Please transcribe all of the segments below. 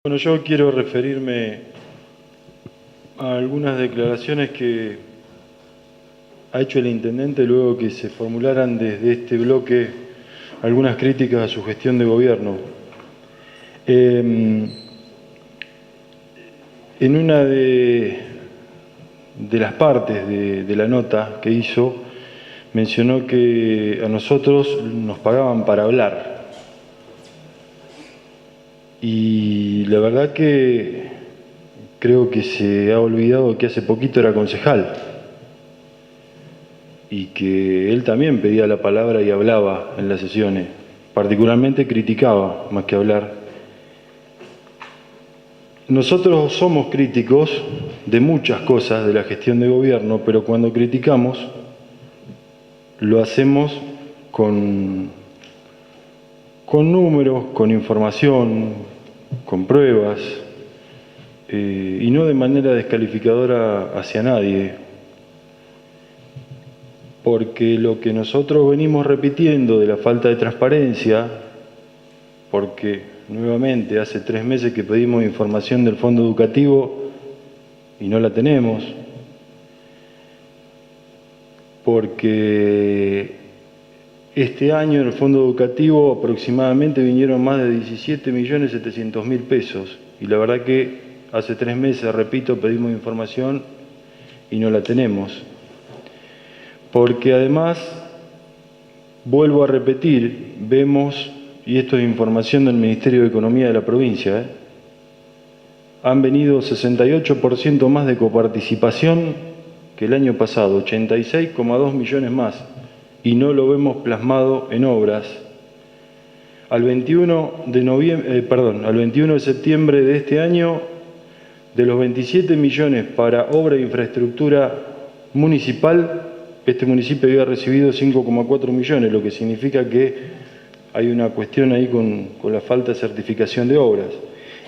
Bueno, yo quiero referirme a algunas declaraciones que ha hecho el intendente luego que se formularan desde este bloque algunas críticas a su gestión de gobierno. En una de las partes de la nota que hizo, mencionó que a nosotros nos pagaban para hablar. Y la verdad que creo que se ha olvidado que hace poquito era concejal y que él también pedía la palabra y hablaba en las sesiones, particularmente criticaba más que hablar. Nosotros somos críticos de muchas cosas de la gestión de gobierno, pero cuando criticamos lo hacemos con números, con información, con pruebas, y no de manera descalificadora hacia nadie, porque lo que nosotros venimos repitiendo de la falta de transparencia, porque nuevamente hace 3 meses que pedimos información del fondo educativo y no la tenemos, porque este año en el fondo educativo aproximadamente vinieron más de 17.700.000 pesos y la verdad que hace 3 meses, repito, pedimos información y no la tenemos. Porque además, vuelvo a repetir, vemos, y esto es información del Ministerio de Economía de la provincia, han venido 68% más de coparticipación que el año pasado, 86,2 millones más, y no lo vemos plasmado en obras. Al 21 de septiembre de este año, de los 27 millones para obra de infraestructura municipal, este municipio había recibido 5,4 millones, lo que significa que hay una cuestión ahí con la falta de certificación de obras.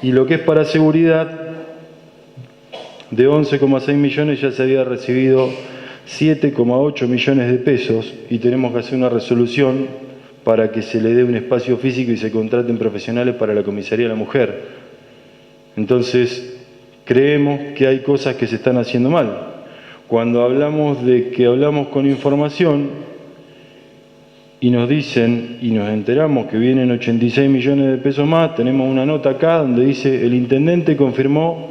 Y lo que es para seguridad, de 11,6 millones ya se había recibido 7,8 millones de pesos y tenemos que hacer una resolución para que se le dé un espacio físico y se contraten profesionales para la comisaría de la mujer. Entonces, creemos que hay cosas que se están haciendo mal. Cuando hablamos de que hablamos con información y nos dicen y nos enteramos que vienen 86 millones de pesos más, tenemos una nota acá donde dice: el intendente confirmó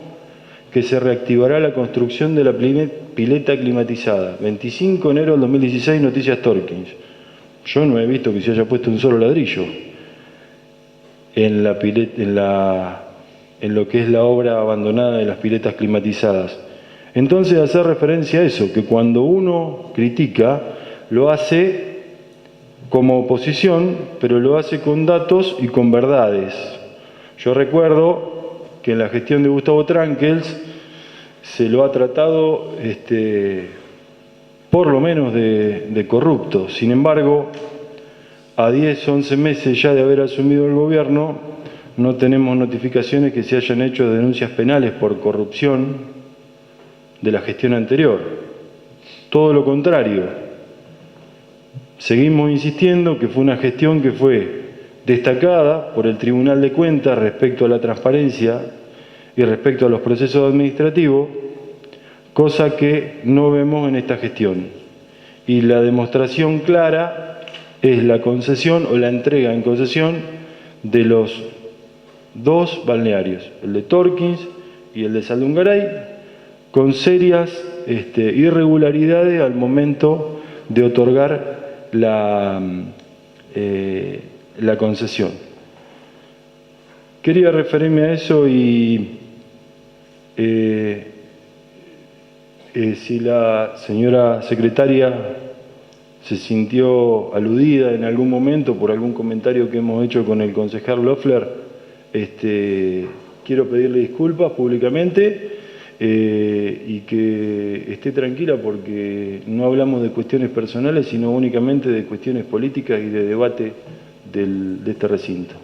que se reactivará la construcción de la pileta climatizada. 25 de enero del 2016, Noticias Torkins. Yo no he visto que se haya puesto un solo ladrillo en lo que es la obra abandonada de las piletas climatizadas. Entonces, hacer referencia a eso, que cuando uno critica, lo hace como oposición, pero lo hace con datos y con verdades. Yo recuerdo que en la gestión de Gustavo Trankels se lo ha tratado por lo menos de corrupto. Sin embargo, a 10, 11 meses ya de haber asumido el gobierno, no tenemos notificaciones que se hayan hecho denuncias penales por corrupción de la gestión anterior. Todo lo contrario. Seguimos insistiendo que fue una gestión que fue destacada por el Tribunal de Cuentas respecto a la transparencia y respecto a los procesos administrativos, cosa que no vemos en esta gestión. Y la demostración clara es la concesión o la entrega en concesión de los 2 balnearios, el de Torkins y el de Saldungaray, con serias irregularidades al momento de otorgar la concesión. Quería referirme a eso y si la señora secretaria se sintió aludida en algún momento por algún comentario que hemos hecho con el concejal Loeffler, quiero pedirle disculpas públicamente y que esté tranquila porque no hablamos de cuestiones personales, sino únicamente de cuestiones políticas y de debate de este recinto.